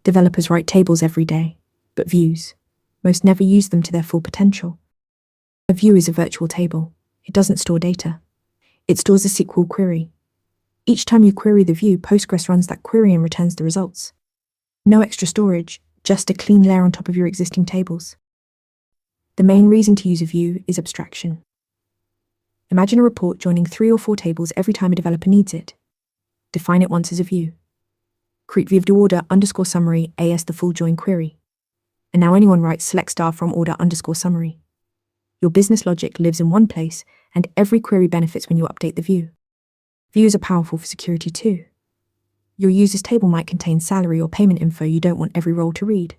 Developers write tables every day, but views, most never use them to their full potential. A view is a virtual table. It doesn't store data. It stores a SQL query. Each time you query the view, Postgres runs that query and returns the results. No extra storage, just a clean layer on top of your existing tables. The main reason to use a view is abstraction. Imagine a report joining 3 or 4 tables every time a developer needs it. Define it once as a view. Create view to order underscore summary as the full join query. And now anyone writes select star from order underscore summary. Your business logic lives in one place, and every query benefits when you update the view. Views are powerful for security too. Your user's table might contain salary or payment info you don't want every role to read.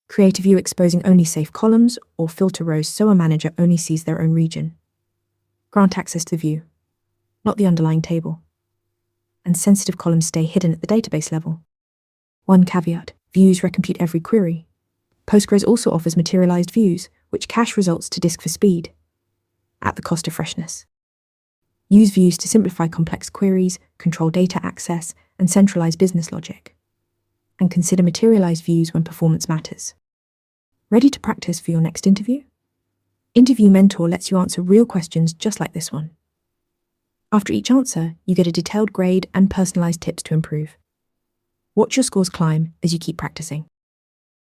Create a view exposing only safe columns or filter rows so a manager only sees their own region. Grant access to the view, not the underlying table. And sensitive columns stay hidden at the database level. One caveat: views recompute every query. Postgres also offers materialized views, which cache results to disk for speed, at the cost of freshness. Use views to simplify complex queries, control data access, and centralize business logic. And consider materialized views when performance matters. Ready to practice for your next interview? Interview Mentor lets you answer real questions just like this one. After each answer, you get a detailed grade and personalized tips to improve. Watch your scores climb as you keep practicing.